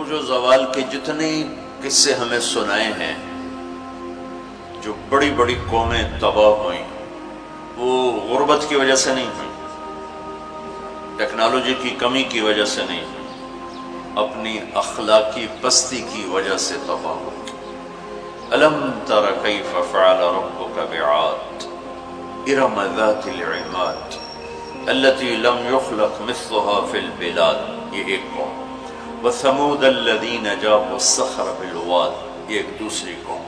عروج و زوال کے جتنے قصے ہمیں سنائے ہیں، جو بڑی بڑی قومیں تباہ ہوئیں، وہ غربت کی وجہ سے نہیں ہوئی، ٹیکنالوجی کی کمی کی وجہ سے نہیں ہوئی، اپنی اخلاقی پستی کی وجہ سے تباہ ہوئی۔ ألم تر كيف فعل ربك بعاد إرم ذات العماد التي لم يخلق مثلها في البلاد، یہ ایک قوم، وثمود الذين جابوا الصخر بالواد، یہ ایک دوسری قوم،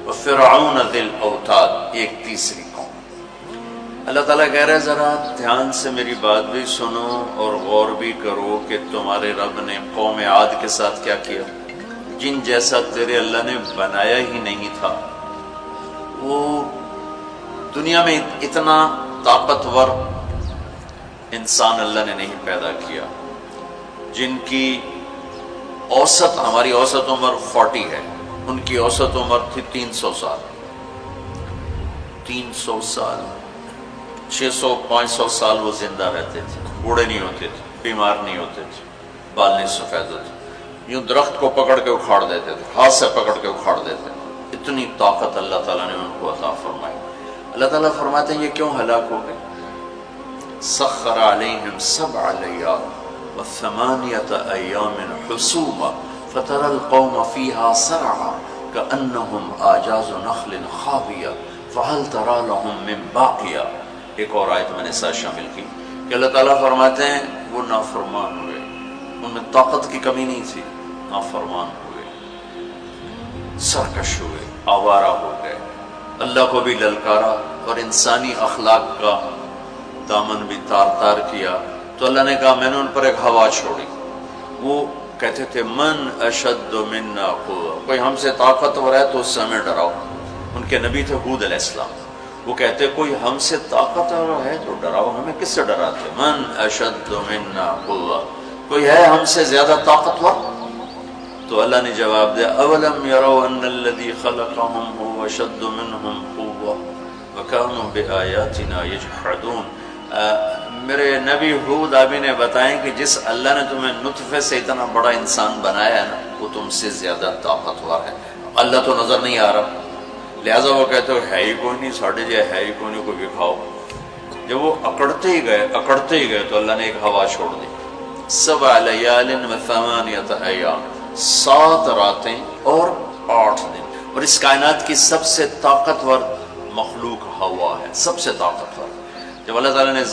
وفرعون ذی الاوتاد، ایک تیسری قوم۔ اللہ تعالیٰ کہہ رہے ذرا دھیان سے میری بات بھی سنو اور غور بھی کرو کہ تمہارے رب نے قوم عاد کے ساتھ کیا کیا، جن جیسا تیرے اللہ نے بنایا ہی نہیں تھا۔ وہ دنیا میں اتنا طاقتور انسان اللہ نے نہیں پیدا کیا، جن کی اوسط، ہماری اوسط عمر 40 ہے، ان کی اوسط عمر تھی 300 سال، 300 سال، 600-500 سال وہ زندہ رہتے تھے، بوڑھے نہیں ہوتے تھے، بیمار نہیں ہوتے تھے، بال نہیں سفید ہوتے، یوں درخت کو پکڑ کے اکھاڑ دیتے تھے، ہاتھ سے پکڑ کے اکھاڑ دیتے تھے، اتنی طاقت اللہ تعالیٰ نے ان کو عطا فرمائی۔ اللہ تعالیٰ فرماتے ہیں یہ کیوں ہلاک ہو گئے؟ سخر علیہم 7 لیال و8 ایام حسوما فترى القوم فيها سرعا كأنهم اعجاز نخل خاویہ فهل ترى لهم من باقیہ۔ ایک اور آیت میں نے ساتھ شامل کی کہ اللہ تعالیٰ فرماتے ہیں وہ نافرمان ہوئے، ان میں طاقت کی کمی نہیں تھی، نافرمان ہوئے، سرکش ہوئے، آوارہ ہو گئے، اللہ کو بھی للکارا اور انسانی اخلاق کا دامن بھی تار تار کیا۔ تو اللہ نے کہا میں نے ان پر ایک ہوا چھوڑی، وہ کہتے تھے من اشد منا قوة، کوئی ہم سے طاقتور ہے تو اس سے ہمیں ڈراؤ۔ ان کے نبی تھے ہود علیہ السلام، وہ کہتے کوئی ہم سے طاقتور ہے تو ڈراؤ، ہمیں کس سے ڈراتے؟ من اشد منا قوة، کوئی ہے ہم سے زیادہ طاقتور؟ تو اللہ نے جواب دیا اولم یروا ان الذی خلقهم هو اشد منهم قوة وكانوا بآیاتنا یجحدون۔ میرے نبی ہود ابھی نے بتائیں کہ جس اللہ نے تمہیں نطفے سے اتنا بڑا انسان بنایا ہے نا، وہ تم سے زیادہ طاقتور ہے۔ اللہ تو نظر نہیں آ رہا، لہٰذا وہ کہتے ہو ہے ہی کوئی نہیں، ساڑھے جائے ہے ہی کوئی نہیں، کوئی دکھاؤ۔ جب وہ اکڑتے ہی گئے تو اللہ نے ایک ہوا چھوڑ دی، 7 لیال و8 ایام، 7 راتیں اور 8 دن، اور اس کائنات کی سب سے طاقتور مخلوق ہوا ہے، سب سے طاقتور۔ جب اللہ تعالیٰ نے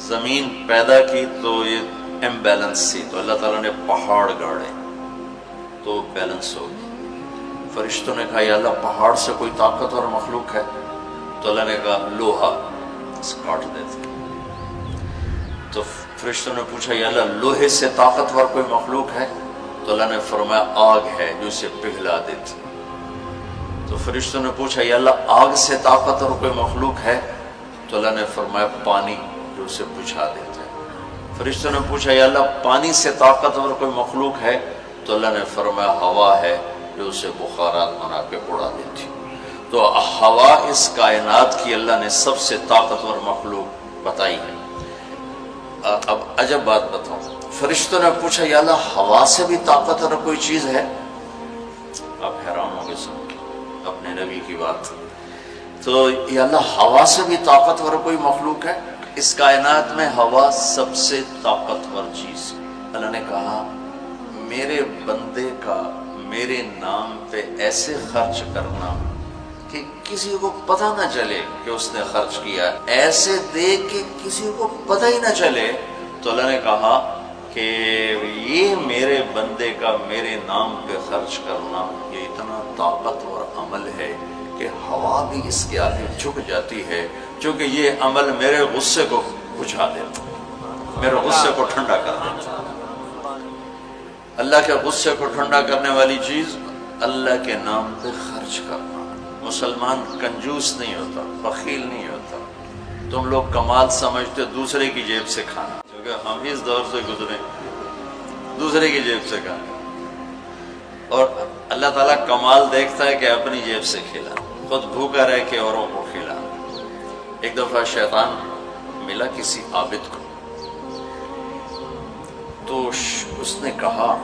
زمین پیدا کی تو یہ امبیلنس تھی، تو اللہ تعالیٰ نے پہاڑ گاڑے تو بیلنس ہو گئی۔ فرشتوں نے کہا یا اللہ پہاڑ سے کوئی طاقتور مخلوق ہے؟ تو اللہ نے کہا لوہا، کاٹ دیتے۔ تو فرشتوں نے پوچھا یا اللہ لوہے سے طاقتور کوئی مخلوق ہے؟ تو اللہ نے فرمایا آگ ہے جو اسے پگھلا دیتی۔ تو فرشتوں نے پوچھا یا اللہ آگ سے طاقتور کوئی مخلوق ہے؟ تو اللہ نے فرمایا پانی جو اسے بجھا دیتا ہے۔ فرشتوں نے پوچھا یا اللہ پانی سے طاقتور کوئی مخلوق ہے؟ تو اللہ نے فرمایا ہوا ہے جو اسے بخارات بنا کے اڑا دیتی۔ تو ہوا اس کائنات کی اللہ نے سب سے طاقتور مخلوق بتائی ہے۔ اب عجب بات بتاؤں، فرشتوں نے پوچھا یا اللہ ہوا سے بھی طاقتور کوئی چیز ہے؟ آپ حیران ہوں گے سن کے اپنے نبی کی بات۔ تو یا اللہ ہوا سے بھی طاقتور کوئی مخلوق ہے؟ اس کائنات میں ہوا سب سے طاقتور چیز۔ اللہ نے کہا میرے بندے کا میرے نام پہ ایسے خرچ کرنا کہ کسی کو پتہ نہ چلے کہ اس نے خرچ کیا، ایسے دے کہ کسی کو پتہ ہی نہ چلے، تو اللہ نے کہا کہ یہ میرے بندے کا میرے نام پہ خرچ کرنا یہ اتنا طاقتور عمل ہے کہ ہوا بھی اس کے آگے جھک جاتی ہے، چونکہ یہ عمل میرے غصے کو بجھا دیتا، میرے غصے کو ٹھنڈا کر دیتا۔ اللہ کے غصے کو ٹھنڈا کرنے والی چیز اللہ کے نام پہ خرچ کرنا۔ مسلمان کنجوس نہیں ہوتا، بخیل نہیں ہوتا۔ تم لوگ کمال سمجھتے دوسرے کی جیب سے کھانا، کیونکہ ہم اس دور سے گزرے، دوسرے کی جیب سے کھانا، اور اللہ تعالیٰ کمال دیکھتا ہے کہ اپنی جیب سے کھلا، خود بھوکا رہ کے اوروں کو کھلا۔ ایک دفعہ شیطان ملا کسی عابد کو، تو اس نے کہا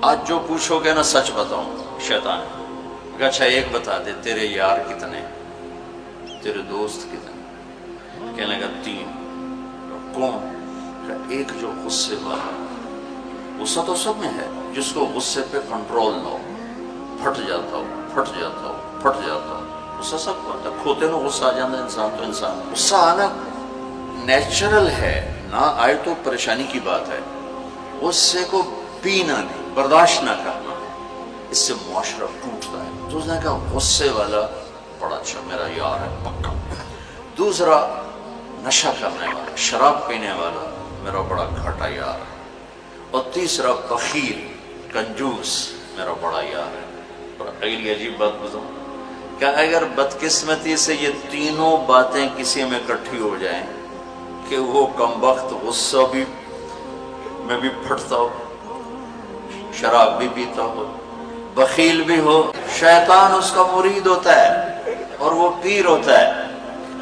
آج جو پوچھو گے نا سچ بتاؤں. شیطان کہ اچھا ایک بتا دے تیرے یار کتنے, تیرے دوست کتنے؟ کہنے لگا 3. کون؟ کہ ایک جو غصے والا, غصہ تو سب میں ہے, جس کو غصے پہ کنٹرول نہ ہو, پھٹ جاتا ہو پھٹ جاتا ہو پھٹ جاتا ہو. غصہ سب کو آتا ہے, کھوتے نو غصہ آ جاتا ہے انسان تو انسان. غصہ آنا نیچرل ہے, نہ آئے تو پریشانی کی بات ہے. غصے کو پینا نہیں, برداشت نہ کرنا, اس سے معاشرہ ٹوٹتا ہے. تو اس نے کہا غصے والا بڑا اچھا میرا یار ہے پکا. دوسرا نشہ کرنے والا, شراب پینے والا میرا بڑا گھاٹا یار ہے. اور تیسرا بخیل کنجوس میرا بڑا یار ہے. اور اگلی عجیب بات بتاؤں کہ اگر بدقسمتی سے یہ تینوں باتیں کسی میں اکٹھی ہو جائیں کہ وہ کمبخت غصہ بھی میں بھی پھٹتا ہو, شراب بھی پیتا ہو, بخیل بھی ہو, شیطان اس کا مرید ہوتا ہے اور وہ پیر ہوتا ہے,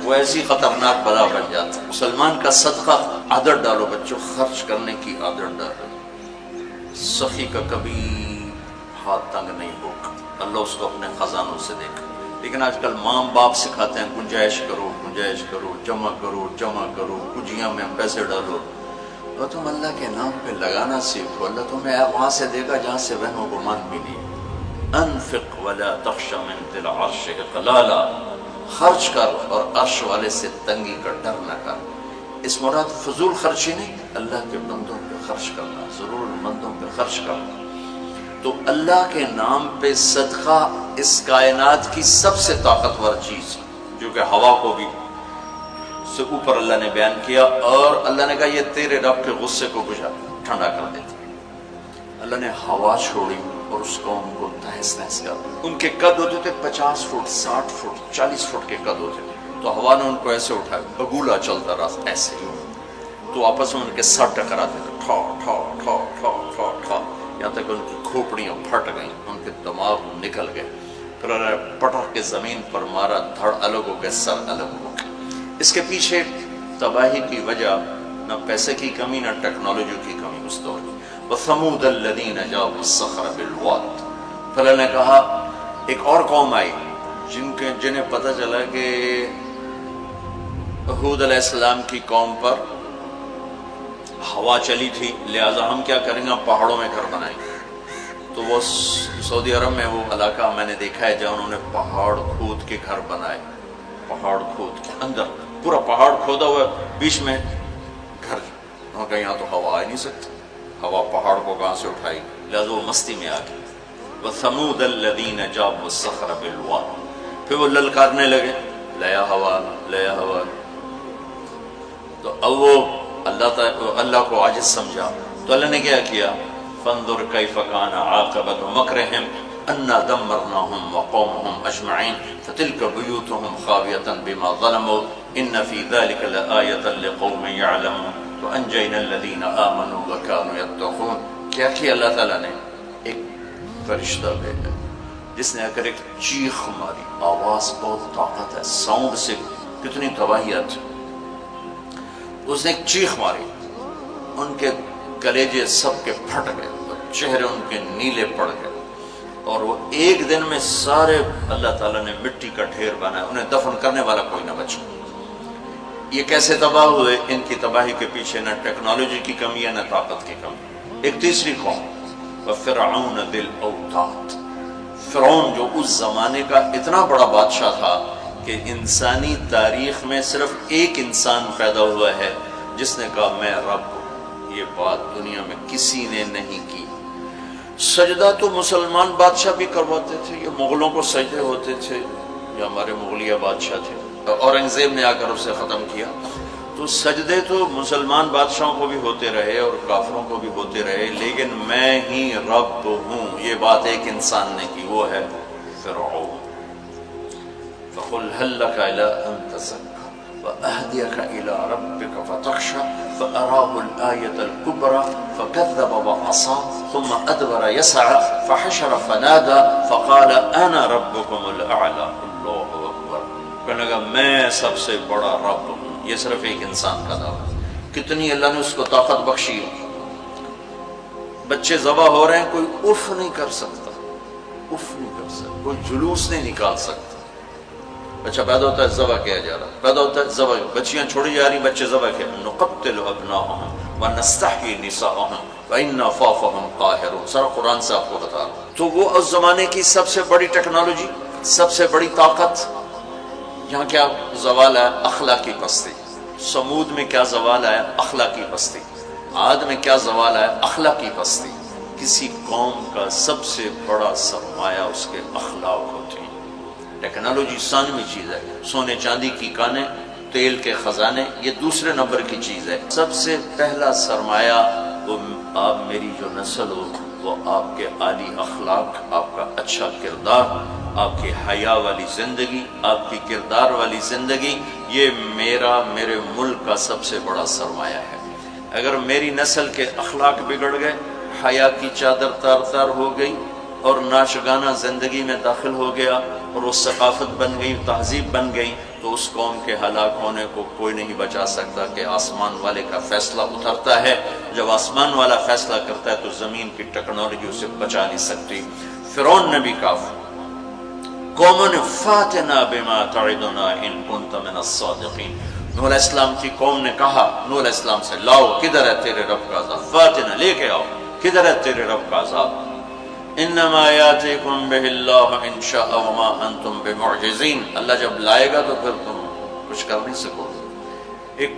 وہ ایسی خطرناک بلا بن جاتا ہے. مسلمان کا صدقہ عادت ڈالو بچوں, خرچ کرنے کی عادت ڈالو. سخی کا کبھی ہاتھ تنگ نہیں ہوگا, اللہ اس کو اپنے خزانوں سے دیکھا. لیکن آج کل ماں باپ سکھاتے ہیں گنجائش کرو گنجائش کرو, جمع کرو جمع کرو, کجیاں میں پیسے ڈالو. تو تم اللہ کے نام پہ لگانا سیکھو, اللہ تمہیں وہاں سے دے گا جہاں سے وہم و گمان بھی نہیں. انفق ولا تخش من ذی العرش اقلالا, خرچ کر اور عرش والے سے تنگی کا ڈر نہ کر. اس مراد فضول خرچی نہیں, اللہ کے بندوں پہ خرچ کرنا, ضرورت مندوں پہ خرچ کرنا. تو اللہ کے نام پہ صدقہ اس کائنات کی سب سے طاقتور چیز, جو کہ ہوا کو بھی سے اوپر اللہ نے بیان کیا, اور اللہ نے کہا یہ تیرے رب کے غصے کو بجھا ٹھنڈا کر دیتا. اللہ نے ہوا چھوڑی اور اس قوم کو تہس نہس کر. ان کے قد ہوتے تھے 50 فٹ 60 فٹ 40 فٹ کے قد ہوتے تھے, تو ہوا نے ان کو ایسے اٹھایا, بگولا چلتا رہا ایسے ہی, تو آپس میں ان کے سر ٹکراتے تھے, ٹھا ٹھا ٹھا ٹھا ٹھا ٹھا, یہاں تک ان کی کھوپڑیاں پھٹ گئیں, ان کے دماغ نکل گئے. پھر پٹر کے زمین پر مارا, دھڑ الگ ہو گئے, سر الگ ہو گئے. اس کے پیچھے تباہی کی وجہ نہ پیسے کی کمی نہ ٹیکنالوجی کی کمی اس دور کی. وَثَمُودَ الَّذِينَ جَابُوا الصَّخْرَ بِالْوَادِ, پھر اللہ نے کہا ایک اور قوم آئی جنہیں پتہ چلا کہ ہود علیہ السلام کی قوم پر ہوا چلی تھی, لہٰذا ہم کیا کریں گے, پہاڑوں میں گھر بنائیں گے. تو وہ سعودی عرب میں وہ علاقہ میں نے دیکھا ہے جہاں انہوں نے پہاڑ کھود کے گھر بنائے, پہاڑ کھود کے اندر پورا پہاڑ کھودا ہوا, بیچ میں گھر. انہوں نے کہا یہاں تو ہوا آ نہیں سکتی, ہوا پہاڑ کو کہاں سے اٹھائی, لہٰذا وہ مستی میں آ گئی. وَثَمُودَ الَّذِينَ جَابُوا الصَّخْرَ بِالْوَادِ, پھر وہ للکارنے لگے, لیا ہوا لیا ہوا. تو اب وہ اللہ کو عاجز سمجھا, تو اللہ نے کیا کیا, فانظر کیف کان عاقبۃ مکرہم انا دمرناہم وقومہم اجمعین فتلک بیوتہم خاویۃ بما ظلموا ان فی ذلک لآیۃ لقوم یعلمون وانجینا الذین آمنوا وکانوا یتقون. کیا کیا اللہ تعالیٰ نے, ایک فرشتہ بھیجا جس نے اگر ایک چیخ ماری, آواز بہت طاقت ہے, ساؤنڈ سے کتنی تباہیت, اس نے ایک چیخ ماری, ان کے کلیجے سب کے پھٹ گئے, چہرے ان کے نیلے پڑ گئے, اور وہ ایک دن میں سارے اللہ تعالیٰ نے مٹی کا ڈھیر بنایا, انہیں دفن کرنے والا کوئی نہ بچا. یہ کیسے تباہ ہوئے؟ ان کی تباہی کے پیچھے نہ ٹیکنالوجی کی کمی ہے نہ طاقت کی کمی. ایک تیسری قوم, وَفِرْعَوْنَ ذِي الْأَوْتَادِ, فرعون جو اس زمانے کا اتنا بڑا بادشاہ تھا کہ انسانی تاریخ میں صرف ایک انسان پیدا ہوا ہے جس نے کہا میں رب ہوں. یہ بات دنیا میں کسی نے نہیں کی. سجدہ تو مسلمان بادشاہ بھی کرواتے تھے, یہ مغلوں کو سجدے ہوتے تھے, یہ ہمارے مغلیہ بادشاہ تھے, اورنگزیب نے آ کر اسے ختم کیا. تو سجدے تو مسلمان بادشاہوں کو بھی ہوتے رہے اور کافروں کو بھی ہوتے رہے, لیکن میں ہی رب ہوں یہ بات ایک انسان نے کی, وہ ہے فرعون. فَقُلْ هَلْ لَكَ إِلَىٰ أَن تَزَكَّىٰ وَأَهْدِيَكَ إِلَىٰ رَبِّكَ فَتَخْشَىٰ فَأَرَاهُ الْآيَةَ الْكُبْرَىٰ فَكَذَّبَ وَعَصَىٰ ثُمَّ أَدْبَرَ يَسْعَىٰ فَحَشَرَ فَنَادَىٰ فَقَالَ أَنَا رَبُّكُمُ الْأَعْلَىٰ. اللہ اکبر, کہنے لگا میں سب سے بڑا رب ہوں. یہ صرف ایک انسان کا دعویٰ, کتنی اللہ نے اس کو طاقت بخشی. بچے ذبح ہو رہے ہیں، کوئی اف نہیں کر سکتا، اف نہیں کر سکتا، کوئی جلوس نہیں نکال سکتا۔ بچہ پیدا ہوتا ہے ذبح کیا جا رہا، پیدا ہوتا ہے ذبح، بچیاں چھوڑی جا رہی، بچے ذبح کیا، نقتل ابناءهم ونستحيي نساءهم وإنا فوقهم قاهرون، سارا قرآن سے آپ کو بتا رہا ہوں۔ تو وہ اس زمانے کی سب سے بڑی ٹیکنالوجی، سب سے بڑی طاقت، یہاں کیا زوال ہے؟ اخلاقی پستی۔ سمود میں کیا زوال ہے؟ اخلاقی پستی۔ عاد میں کیا زوال ہے؟ اخلاقی پستی۔ کسی قوم کا سب سے بڑا سرمایہ اس کے اخلاق ہوتے ہیں۔ ٹیکنالوجی ثانوی چیز ہے، سونے چاندی کی کانیں، تیل کے خزانے، یہ دوسرے نمبر کی چیز ہے۔ سب سے پہلا سرمایہ وہ آپ میری جو نسل ہو، وہ آپ کے عالی اخلاق، آپ کا اچھا کردار، آپ کی حیا والی زندگی، آپ کی کردار والی زندگی، یہ میرے ملک کا سب سے بڑا سرمایہ ہے۔ اگر میری نسل کے اخلاق بگڑ گئے، حیا کی چادر تار تار ہو گئی اور ناشگانہ زندگی میں داخل ہو گیا اور وہ ثقافت بن گئی، تہذیب بن گئی، تو اس قوم کے ہلاک ہونے کو کوئی نہیں بچا سکتا کہ آسمان والے کا فیصلہ اترتا ہے۔ جب آسمان والا فیصلہ کرتا ہے تو زمین کی ٹیکنالوجی اسے بچا نہیں سکتی۔ فرعون نے بھی کہا قومن فاتنا بما تعدنا ان کنت من الصادقین، نوح علیہ السلام کی قوم نے کہا نوح علیہ السلام سے، لاؤ کدھر ہے تیرے رب کا عذاب، فاتنا لے کے آؤ، کدھر ہے تیرے رب کا عذاب، انما یاتیکم بہ اللہ ان شاء وما انتم بمعجزین، اللہ جب لائے گا تو پھر تم کچھ کر نہیں سکو گے۔ ایک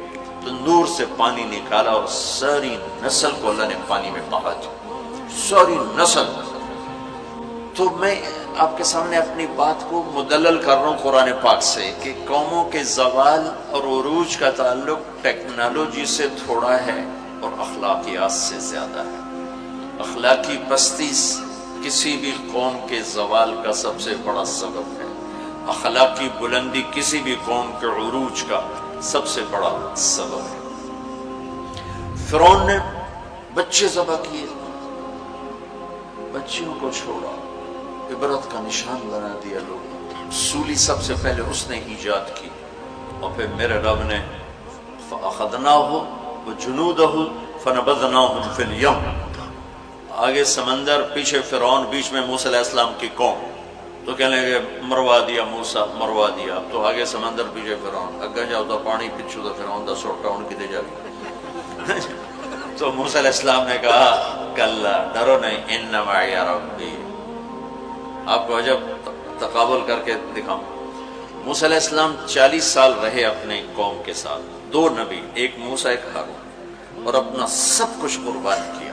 تندور سے پانی نکالا اور ساری نسل کو اللہ نے پانی میں بہا دیا، ساری نسل۔ تو میں آپ کے سامنے اپنی بات کو مدلل کر رہا ہوں قرآن پاک سے کہ قوموں کے زوال اور عروج کا تعلق ٹیکنالوجی سے تھوڑا ہے اور اخلاقیات سے زیادہ ہے۔ اخلاقی پستی کسی بھی قوم کے زوال کا سب سے بڑا سبب ہے، اخلاقی بلندی کسی بھی قوم کے عروج کا سب سے بڑا سبب ہے۔ فرعون نے بچے ذبح کیے، بچیوں کو چھوڑا، عبرت کا نشان بنا دیا لوگ۔ سولی سب سے پہلے اس نے ایجاد کی، اور پھر میرے رب نے فَأَخَذْنَاهُ وَجُنُودَهُ فَنَبَذْنَاهُمْ فِي الْيَمِّ، آگے سمندر، پیچھے فرعون، بیچ میں موسیٰ علیہ السلام کی قوم، تو کہنے لگے مروا دیا موسیٰ، مروا دیا، تو آگے سمندر پیچھے فرعون، اگے جاؤ تو پانی پچھو تو فرعون دا سوٹا ان کی دے جائے۔ تو موسیٰ علیہ السلام نے کہا کلا، ڈرو نہیں، ان معی ربی۔ آپ کو عجب تقابل کر کے دکھاؤں، موسیٰ علیہ السلام 40 سال رہے اپنے قوم کے ساتھ، 2 نبی، ایک موسیٰ ایک ہارون، اور اپنا سب کچھ قربان کیا۔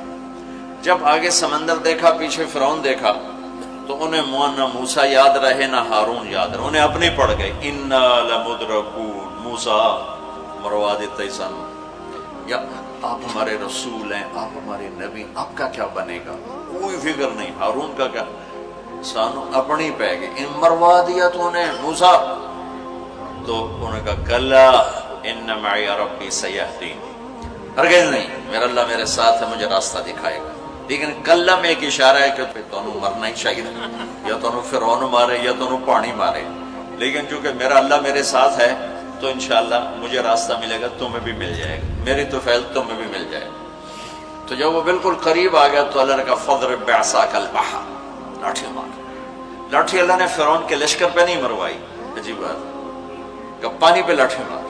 جب آگے سمندر دیکھا، پیچھے فرعون دیکھا، تو انہیں نہ موسیٰ یاد رہے نہ ہارون یاد رہے، انہیں اپنے پڑ گئے، انا لمدرکون، موسیٰ مروا دیتے سن، یا آپ ہمارے رسول ہیں، آپ ہمارے نبی، آپ کا کیا بنے گا، کوئی فکر نہیں، ہارون کا کیا، سانو اپنی پہ گئے، ان مروا دیا تو انہیں موسیٰ، تو انہوں نے کہا کلا ان معی ربی سیہدین، ہرگز نہیں، میرا اللہ میرے ساتھ ہے، مجھے راستہ دکھائے گا۔ لیکن کلا میں ایک اشارہ ہے کہ تمہیں مرنا ہی چاہیے، یا تمہیں فرعون مارے یا تمہیں پانی مارے، لیکن چونکہ میرا اللہ میرے ساتھ ہے تو انشاءاللہ مجھے راستہ ملے گا، تمہیں بھی مل جائے گا، میری تو فیض تمہیں بھی مل جائے گا۔ تو جب وہ بالکل قریب آ گیا تو اللہ نے کہا فضرب بعصاک البحر، لاٹھی مار۔ لاٹھی اللہ نے فرعون کے لشکر پہ نہیں مروائی، عجیب بات، کہ پانی پہ لاٹھی مار،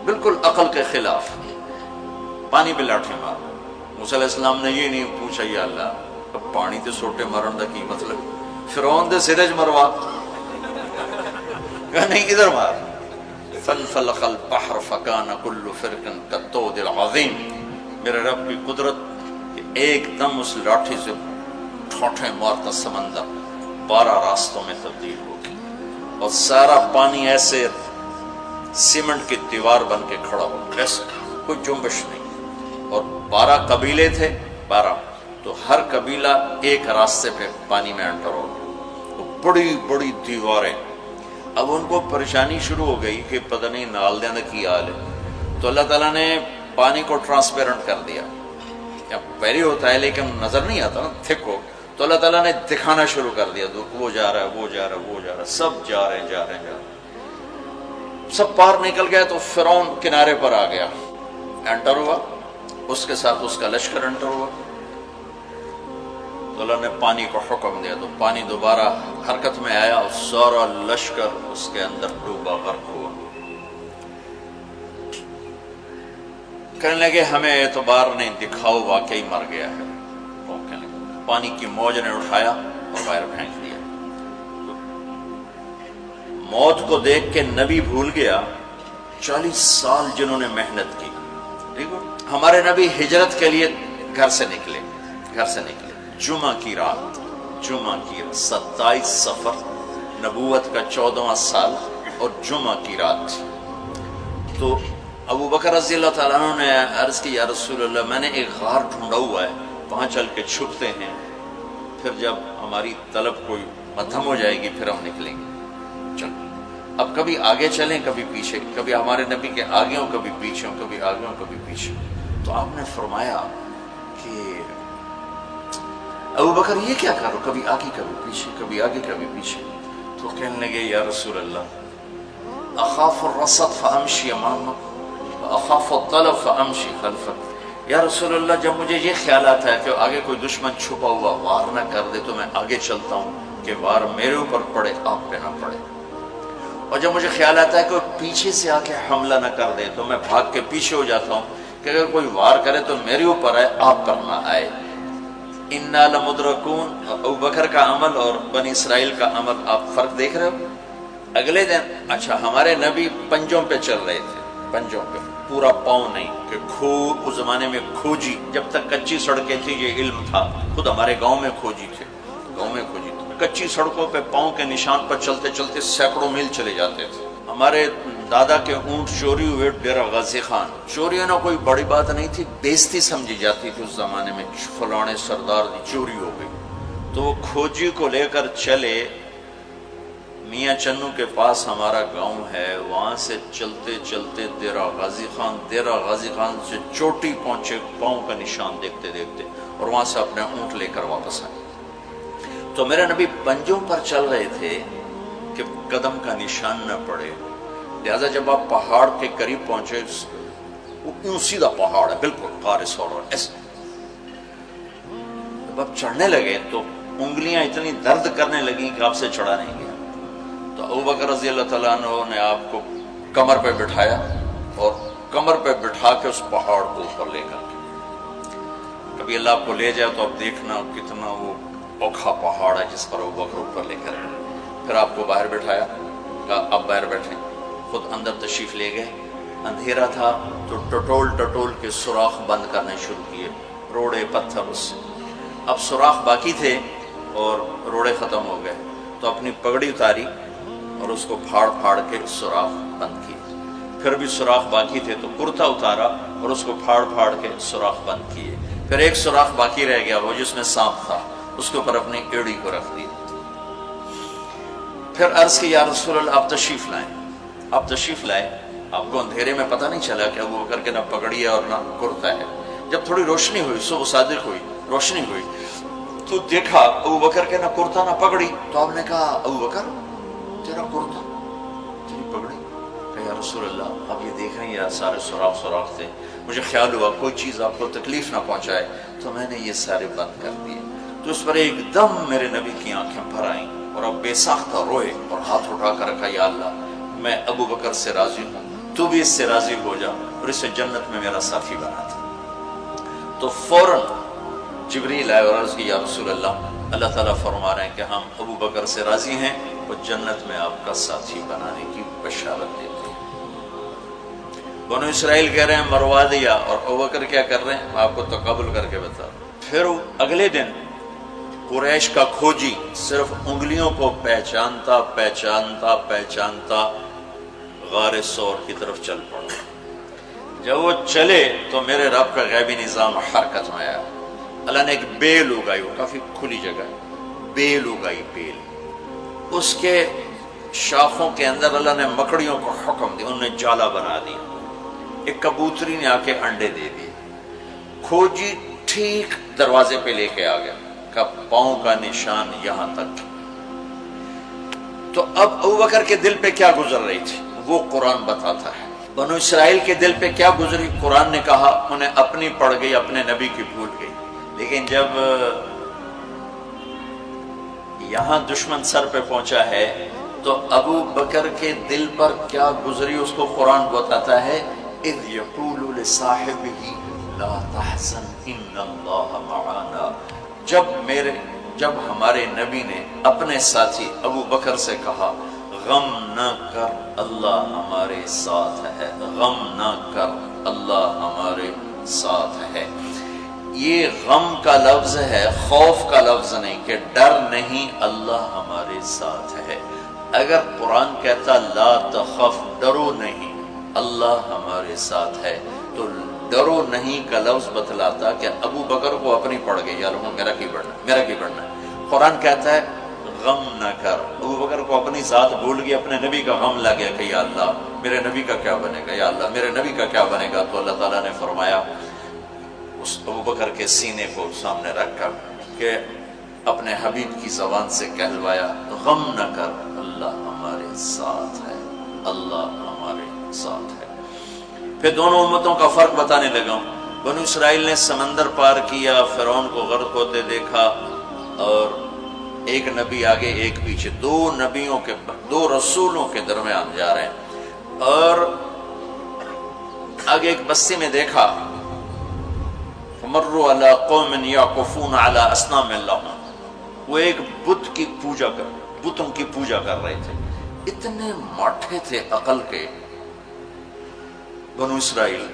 بالکل عقل کے خلاف، پانی پہ لاٹھی مار۔ موسیٰ علیہ السلام نے یہ نہیں پوچھا یا اللہ اب پانی تے سوٹے مارن دا کی مطلب، فرعون دے سرج مروا، کہا نہیں ادھر مار۔ فانفلق البحر فکان کل فرق کالطود العظیم، میرے رب کی قدرت کہ ایک دم اس لاٹھی سے ٹھوٹے مارتا سمندر 12 راستوں میں تبدیل ہو گیا، اور سارا پانی ایسے سیمنٹ کی دیوار بن کے کھڑا ہو، ایسے کوئی جنبش نہیں، اور 12 قبیلے تھے، 12، تو ہر قبیلہ ایک راستے پہ پانی میں انٹر ہو گیا، وہ بڑی بڑی دیواریں۔ اب ان کو پریشانی شروع ہو گئی کہ پتہ نہیں نال دیں کی حال ہے، تو اللہ تعالیٰ نے پانی کو ٹرانسپیرنٹ کر دیا، یا پہلے ہوتا ہے لیکن نظر نہیں آتا نا، تھک ہو، تو اللہ تعالیٰ نے دکھانا شروع کر دیا، وہ جا رہا ہے، وہ جا رہا ہے، وہ جا رہا ہے، سب جا رہے ہیں، جا رہے ہیں، جا رہے ہیں، سب پار نکل گئے، تو فرعون کنارے پر آ گیا، انٹر ہوا، اس کے ساتھ اس کا لشکر انٹر ہوا، تو اللہ نے پانی کو حکم دیا تو پانی دوبارہ حرکت میں آیا اور سارا لشکر اس کے اندر ڈوبا، غرق ہوا۔ کہنے لگے ہمیں اعتبار نہیں، دکھاؤ واقعی مر گیا ہے۔ پانی کی موج نے اٹھایا اور باہر پھینک دیا۔ موت کو دیکھ کے نبی بھول گیا 40 سال جنہوں نے محنت کی۔ ٹھیک ہے، ہمارے نبی ہجرت کے لیے گھر سے نکلے، جمعہ کی رات 27 صفر، نبوت کا 14واں سال اور جمعہ کی رات تھی۔ تو ابو بکر رضی اللہ تعالیٰ عنہ نے عرض کی یا رسول اللہ میں نے ایک غار ڈھونڈا ہوا ہے، وہاں چل کے چھپتے ہیں، پھر جب ہماری طلب کوئی مدھم ہو جائے گی پھر ہم نکلیں گے۔ چلو اب کبھی آگے چلیں کبھی پیچھے، کبھی ہمارے نبی کے آگے ہوں کبھی پیچھے ہوں، کبھی آگے ہوں کبھی پیچھے۔ تو آپ نے فرمایا کہ ابو بکر یہ کیا کرو، کبھی آگے کبھی پیچھے، کبھی آگے کبھی پیچھے۔ تو کہنے لگے یا رسول اللہ اخاف الرصد فامشی امامک واخاف الطلب فامشی خلفک۔ یا رسول اللہ جب مجھے یہ خیال آتا ہے کہ آگے کوئی دشمن چھپا ہوا وار نہ کر دے تو میں آگے چلتا ہوں کہ وار میرے اوپر پڑے آپ پہ نہ پڑے، اور جب مجھے خیال آتا ہے کہ پیچھے سے آ کے حملہ نہ کر دے تو میں بھاگ کے پیچھے ہو جاتا ہوں کہ اگر کوئی وار کرے تو میرے اوپر آئے آپ پر نہ آئے۔ انا لمدرکون، ابو بکر کا عمل اور بنی اسرائیل کا عمل آپ فرق دیکھ رہے ہو۔ اگلے دن اچھا ہمارے نبی پنجوں پہ چل رہے تھے، پنجوں پہ، پورا پاؤں نہیں، کہ اس زمانے میں کھوجی، جب تک کچی سڑکیں تھی یہ علم تھا، خود ہمارے گاؤں میں کھوجی تھے، کچی سڑکوں پہ پاؤں کے نشان پر چلتے چلتے سینکڑوں میل چلے جاتے تھے۔ ہمارے دادا کے اونٹ چوری ہوئے ڈیرہ غازی خان، چوری ہونا کوئی بڑی بات نہیں تھی، بیزتی سمجھی جاتی تھی اس زمانے میں، فلانے سردار دی چوری ہو گئی، تو وہ کھوجی کو لے کر چلے میاں چنو کے پاس ہمارا گاؤں ہے، وہاں سے چلتے چلتے دیرہ غازی خان سے چوٹی پہنچے، پاؤں کا نشان دیکھتے دیکھتے، اور وہاں سے اپنے اونٹ لے کر واپس آئے۔ تو میرے نبی پنجوں پر چل رہے تھے کہ قدم کا نشان نہ پڑے، لہذا جب آپ پہاڑ کے قریب پہنچے، وہ یوں سیدھا پہاڑ ہے بالکل قارس اور ایسے، جب آپ چڑھنے لگے تو انگلیاں اتنی درد کرنے لگیں کہ آپ سے چڑھا نہیں گیا۔ تو ابو بکر رضی اللہ تعالیٰ عنہ نے آپ کو کمر پہ بٹھایا اور کمر پہ بٹھا کے اس پہاڑ کو اوپر لے کر کے، کبھی اللہ آپ کو لے جائے تو آپ دیکھنا کتنا وہ اوکھا پہاڑ ہے جس پر ابو بکر اوپر لے کر گئے۔ پھر آپ کو باہر بٹھایا، کہا آپ باہر بیٹھیں، خود اندر تشریف لے گئے۔ اندھیرا تھا تو ٹٹول کے سوراخ بند کرنے شروع کیے، روڑے پتھر اس سے۔ اب سوراخ باقی تھے اور روڑے ختم ہو گئے، تو اپنی پگڑی اتاری اور اس کو پھاڑ کے سوراخ بند کیے۔ پھر بھی سوراخ باقی تھے تو کرتا اتارا اور اس کو پھاڑ کے سوراخ بند کیے۔ پھر ایک سوراخ باقی رہ گیا، وہ جس میں سانپ تھا، اس کے اوپر اپنی ایڑی کو رکھ دی۔ پھر عرض کی یا رسول اللہ آپ تشریف لائیں۔ آپ کو اندھیرے میں پتہ نہیں چلا کہ ابو بکر کے نہ پگڑی ہے اور نہ کرتا ہے۔ جب تھوڑی روشنی ہوئی، صبح صادق ہوئی، روشنی ہوئی تو دیکھا ابو بکر کے نہ کرتا نہ پگڑی۔ تو آپ نے کہا ابو بکر تیرا کرتا تیری پگڑی؟ کہ یا رسول اللہ آپ یہ دیکھ رہے ہیں سارے سوراخ تھے، مجھے خیال ہوا کوئی چیز آپ کو تکلیف نہ پہنچائے تو میں نے یہ سارے بند کر دیے۔ تو اس پر ایک دم میرے نبی کی آنکھیں بھر آئیں اور اب بے ساختہ روئے اور ہاتھ اٹھا کر رکھا یا اللہ میں ابو بکر سے راضی ہوں، تو بھی اس سے راضی ہو جا اور اسے جنت میں میرا ساتھی بنا تھا۔ تو فوراً جبریل آئے اور عرض کی یا رسول اللہ تعالیٰ فرما رہے ہیں کہ ہم ابو بکر سے راضی ہیں، وہ جنت میں آپ کا ساتھی بنانے کی بشارت دیتے ہیں۔ بنو اسرائیل کہہ رہے ہیں مروا دیا، اور ابو بکر کیا کر رہے ہیں میں آپ کو تقابل کر کے بتا۔ پھر اگلے دن قریش کا کھوجی صرف انگلیوں کو پہچانتا غار سور کی طرف چل پڑا۔ جب وہ چلے تو میرے رب کا غیبی نظام حرکت میں آیا۔ اللہ نے ایک بیل اگائی، وہ کافی کھلی جگہ ہے، بیل اگائی، بیل، اس کے شاخوں کے اندر اللہ نے مکڑیوں کو حکم دیا، انہوں نے جالا بنا دیا، ایک کبوتری نے آ کے انڈے دے دیے۔ کھوجی ٹھیک دروازے پہ لے کے آ گیا، کا پاؤں کا نشان یہاں تک۔ تو اب ابو بکر کے دل پہ کیا گزر رہی تھی وہ قرآن بتاتا ہے، بنو اسرائیل کے دل پہ کیا گزری قرآن نے کہا انہیں اپنی پڑ گئی، اپنے نبی کی بھول گئی۔ لیکن جب یہاں دشمن سر پہ پہنچا ہے تو ابو بکر کے دل پر کیا گزری اس کو قرآن بتاتا ہے، اذ یقول لصاحبہ لا تحزن ان اللہ معنا، جب ہمارے نبی نے اپنے ساتھی ابو بکر سے کہا غم نہ کر اللہ ہمارے ساتھ ہے، غم نہ کر اللہ ہمارے ساتھ ہے۔ یہ غم کا لفظ ہے، خوف کا لفظ نہیں، کہ ڈر نہیں، اللہ ہمارے ساتھ ہے۔ اگر قرآن کہتا لا تخف، ڈرو نہیں، اللہ ہمارے ساتھ ہے، تو ڈرو نہیں کا لفظ بتلاتا کہ ابو بکر کو اپنی پڑ گئی، یا لوگوں میرا کی بڑھنا ہے۔ قرآن کہتا ہے غم نہ کر، ابو بکر کو اپنی ذات بھول گئی، اپنے نبی کا غم لگ گیا کہ یا اللہ میرے نبی کا کیا بنے گا، یا اللہ میرے نبی کا کیا بنے گا۔ تو اللہ تعالیٰ نے فرمایا اس ابو بکر کے سینے کو سامنے رکھ کر کہ اپنے حبیب کی زبان سے کہلوایا غم نہ کر اللہ ہمارے ساتھ ہے، اللہ ہمارے ساتھ ہے۔ پھر دونوں امتوں کا فرق بتانے لگا۔ بنو اسرائیل نے سمندر پار کیا، فرعون کو غرق ہوتے دیکھا، اور ایک نبی آگے ایک پیچھے، دو رسولوں کے درمیان جا رہے ہیں، اور آگے ایک بستی میں دیکھا فمروا علی قوم یعکفون علی اصنام لہم، وہ ایک بتوں کی پوجا کر رہے تھے۔ اتنے ماٹھے تھے عقل کے بنو اسرائیل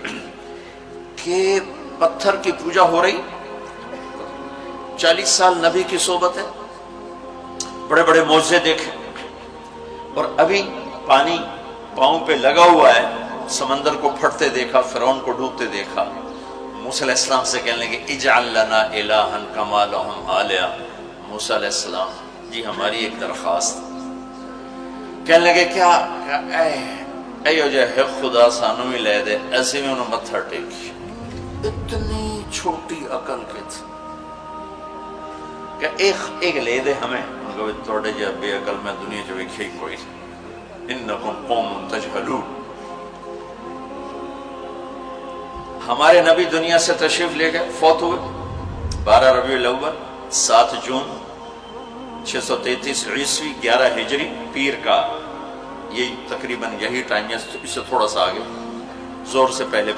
کہ پتھر کی پوجا ہو رہی، 40 سال نبی کی صحبت ہے، بڑے بڑے معجزے دیکھے، اور ابھی پانی پاؤں پہ لگا ہوا ہے، سمندر کو پھٹتے دیکھا، فرعون کو ڈوبتے دیکھا۔ موسیٰ علیہ السلام سے کہنے لگے اجعل لنا الہا کما لہم آلیہ، موسیٰ علیہ السلام جی ہماری ایک درخواست۔ کہنے لگے کیا؟ ایو جے حق خدا سانو ہی لے دے، ایسے میں انہوں متھر ٹیکی۔ اتنی چھوٹی عقل کے تھے کہ ایک لے دے ہمیں، ان کو توڑے جا بے عقل میں دنیا جو ایک ہی کوئی، انکم قوم تجہلون۔ ہمارے نبی دنیا سے تشریف لے گئے، فوت ہوئے 12 ربیع الاول 7 جون 633 عیسوی 11 ہجری، پیر کا یہی تقریباً یہی ٹائم ہے، اس سے تھوڑا سا آگے، زور سے پہلے۔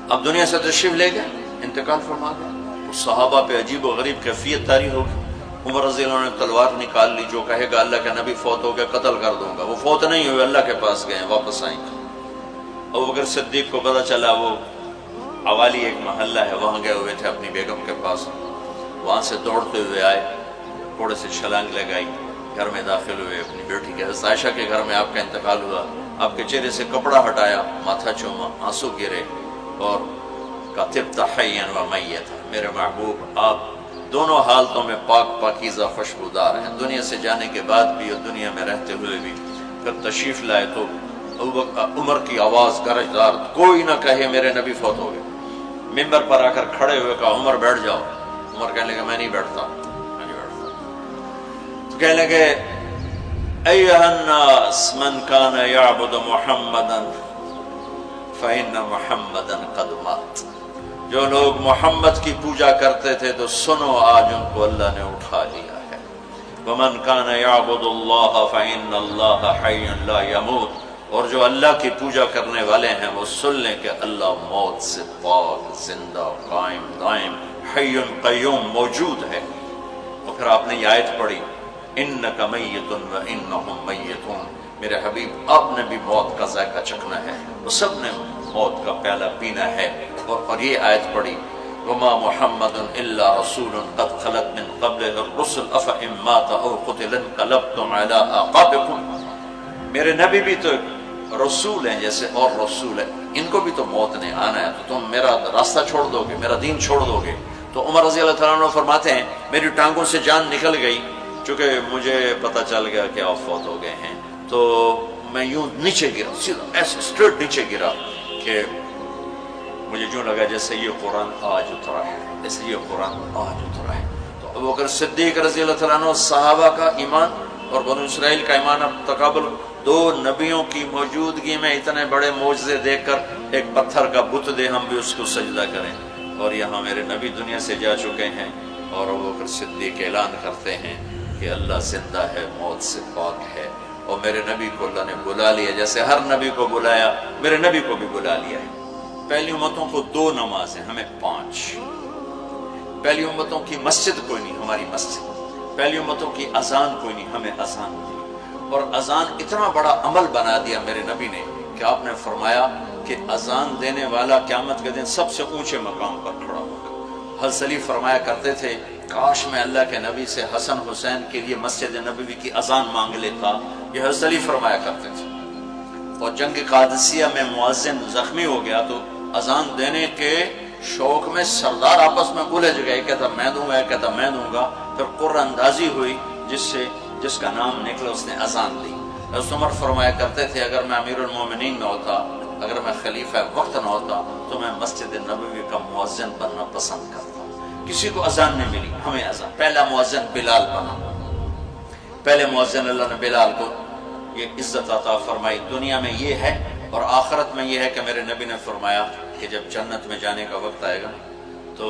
اب دنیا سے تشریف لے گئے، انتقال فرما گئے۔ صحابہ پہ عجیب و غریب کیفیت طاری ہوگی۔ عمر رضی اللہ عنہ نے تلوار نکال لی، جو کہے گا اللہ کا نبی فوت ہو گیا قتل کر دوں گا۔ وہ فوت نہیں ہوئے، اللہ کے پاس گئے، واپس آئیں گے۔ ابوبکر صدیق کو پتہ چلا، وہ عوالی ایک محلہ ہے، وہاں گئے ہوئے تھے اپنی بیگم کے پاس، وہاں سے دوڑتے ہوئے آئے، تھوڑے سے چھلانگ لگائی، گھر میں داخل ہوئے، اپنی بیٹی کے حضرت عائشہ کے گھر میں آپ کا انتقال ہوا۔ آپ کے چہرے سے کپڑا ہٹایا، ماتھا چوما، آنسو گرے، اور کہا طبت حیا و میتا، میرے محبوب آپ دونوں حالتوں میں پاک پاکیزہ خوشبودار ہیں، دنیا سے جانے کے بعد بھی اور دنیا میں رہتے ہوئے بھی۔ پھر تشریف لائے تو عمر کی آواز گرجدار، کوئی نہ کہے میرے نبی فوت ہو گئے۔ ممبر پر آ کر کھڑے ہوئے کہا عمر بیٹھ جاؤ۔ عمر کہنے لگے میں نہیں بیٹھتا۔ تو کہنے لگے ایھا الناس من کان یعبد محمدا فإن محمدا قد مات، جو لوگ محمد کی پوجا کرتے تھے تو سنو آج ان کو اللہ نے اٹھا لیا ہے۔ ومن کان یعبد اللہ فإن اللہ حی لا یموت، اور جو اللہ کی پوجا کرنے والے ہیں وہ سن لیں کہ اللہ موت سے پاک، زندہ، قائم دائم، حی قیوم، موجود ہے۔ اور پھر آپ نے یہ آیت پڑھی انک میت و انہم میتون، میرے حبیب آپ نے بھی موت کا ذائقہ چکھنا ہے، وہ سب نے موت کا پیالہ پینا ہے۔ اور یہ آیت پڑھی وما محمد الا رسول قد خلت من قبلہ الرسل افإن مات او قتل انقلبتم علی اعقابکم، میرے نبی بھی تو رسول ہیں جیسے اور رسول ہیں، ان کو بھی تو موت نے آنا ہے، تو تم میرا راستہ چھوڑ دو گے، میرا دین چھوڑ دو گے۔ تو عمر رضی اللہ تعالیٰ عنہ فرماتے ہیں میری ٹانگوں سے جان نکل گئی، چونکہ مجھے پتہ چل گیا کہ آپ فوت ہو گئے ہیں، تو میں یوں نیچے گرا، سیدھا ایسے اسٹریٹ نیچے گرا کہ مجھے یوں لگا جیسے یہ قرآن آج اترا ہے، جیسے یہ قرآن آج اترا ہے۔ تو ابوبکر صدیق رضی اللہ تعالیٰ عنہ صحابہ کا ایمان اور بنو اسرائیل کا ایمان اب تقابل، دو نبیوں کی موجودگی میں اتنے بڑے معجزے دیکھ کر ایک پتھر کا بت دے ہم بھی اس کو سجدہ کریں، اور یہاں میرے نبی دنیا سے جا چکے ہیں، اور ابو بکر صدیق اعلان کرتے ہیں کہ اللہ زندہ ہے، موت سے پاک ہے، اور میرے نبی کو اللہ نے بلا لیا جیسے ہر نبی کو بلایا، میرے نبی کو بھی بلا لیا ہے۔ پہلی امتوں کو 2 نمازیں، ہمیں 5۔ پہلی امتوں کی مسجد کوئی نہیں، ہماری مسجد۔ پہلی امتوں کی اذان کوئی نہیں، ہمیں اذان دی۔ اور اذان اتنا بڑا عمل بنا دیا میرے نبی نے کہ آپ نے فرمایا کہ اذان دینے والا قیامت کے دن سب سے اونچے مقام پر کھڑا ہوگا۔ حضرت علی فرمایا کرتے تھے کاش میں اللہ کے نبی سے حسن حسین کے لیے مسجد نبوی کی اذان مانگ لیتا، یہ حضرت علی فرمایا کرتے تھے۔ اور جنگ قادسیہ میں مؤذن زخمی ہو گیا تو اذان دینے کے شوق میں سردار آپس میں الجھ گئے، کہتا میں دوں گا، کہتا میں دوں گا، پھر قرہ اندازی ہوئی جس کا نام نکلا اس نے اذان دی۔ حضرت عمر فرمایا کرتے تھے اگر میں امیر المومنین نہ ہوتا، اگر میں خلیفہ وقت نہ ہوتا تو میں مسجد نبوی کا مؤذن بننا پسند کرتا۔ کسی کو اذان نہیں ملی، ہمیں اذان۔ پہلا مؤذن بلال بنا، پہلے مؤذن اللہ نے بلال کو یہ عزت عطا فرمائی۔ دنیا میں یہ ہے اور آخرت میں یہ ہے کہ میرے نبی نے فرمایا کہ جب جنت میں جانے کا وقت آئے گا تو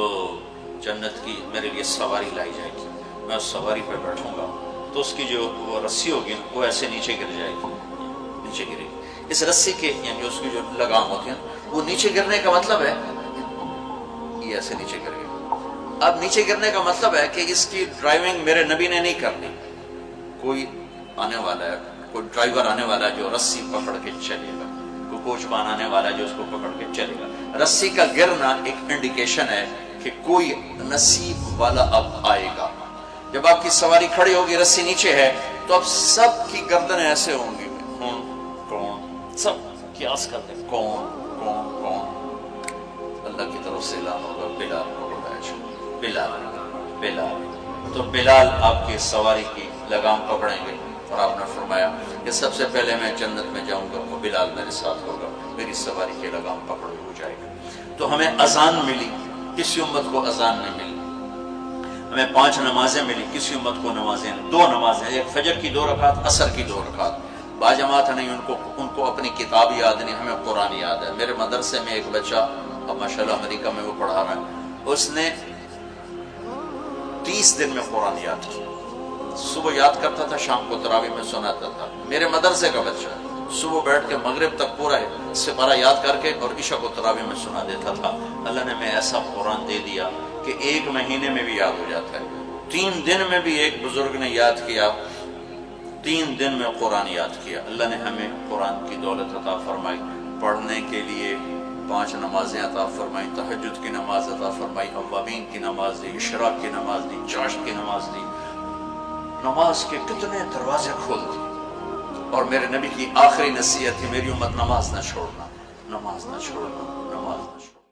جنت کی میرے لیے سواری لائی جائے گی، میں اس سواری پہ بیٹھوں گا تو اس کی جو وہ رسی ہوگی وہ ایسے نیچے گر جائے گی، نیچے گرے گی۔ اس رسی کے یعنی اس کی جو لگام ہوتی ہے وہ نیچے گرنے کا مطلب ہے یہ ایسے نیچے گر گئی۔ اب نیچے گرنے کا مطلب ہے کہ اس کی ڈرائیونگ میرے نبی نے نہیں کرنی، کوئی آنے والا ہے، کوئی ڈرائیور آنے والا ہے جو رسی پکڑ کے چلے گا، کوئی کوچوان آنے والا ہے جو اس کو پکڑ کے چلے گا۔ رسی کا گرنا ایک انڈیکیشن ہے کہ کوئی نصیب والا اب آئے گا۔ جب آپ کی سواری کھڑی ہوگی، رسی نیچے ہے، تو اب سب کی گردنیں ایسے ہوں گی، کون، سب قیاس کرتے ہیں کون کون کون۔ اللہ کی طرف سے اعلان ہوگا بلال کو بلایا جائے، بلال بلال۔ تو بلال آپ کی سواری کی لگام پکڑیں گے اور آپ نے فرمایا کہ سب سے پہلے میں جنت میں جاؤں گا وہ بلال میرے ساتھ ہوگا، میری سواری کی لگام پکڑ ہو جائے گا۔ تو ہمیں اذان ملی، کسی امت کو اذان نہیں ملی۔ ہمیں 5 نمازیں ملی، کسی امت کو نمازیں 2 نمازیں، ایک فجر کی 2 رکعت، عصر کی 2 رکعت۔ باجماعت نہیں، ان کو اپنی کتاب یاد نہیں، ہمیں قرآن یاد ہے۔ میرے مدرسے میں ایک بچہ اب ماشاءاللہ امریکہ میں وہ پڑھا رہا ہے، اس نے 30 دن میں قرآن یاد کیا۔ صبح یاد کرتا تھا، شام کو تراویح میں سناتا تھا۔ میرے مدرسے کا بچہ صبح بیٹھ کے مغرب تک پورا سپارہ یاد کر کے اور عشاء کو تراویح میں سنا دیتا تھا۔ اللہ نے میں ایسا قرآن دے دیا کہ 1 مہینے میں بھی یاد ہو جاتا ہے۔ 3 دن میں بھی ایک بزرگ نے یاد کیا، 3 دن میں قرآن یاد کیا۔ اللہ نے ہمیں قرآن کی دولت عطا فرمائی، پڑھنے کے لیے 5 نمازیں عطا فرمائی، تہجد کی نماز عطا فرمائی، اوابین کی نماز دی، اشراق کی نماز دی، چاشت کی نماز دی۔ نماز کے کتنے دروازے کھول دی۔ اور میرے نبی کی آخری نصیحت تھی میری امت نماز نہ چھوڑنا، نماز نہ چھوڑنا، نماز نہ چھوڑنا۔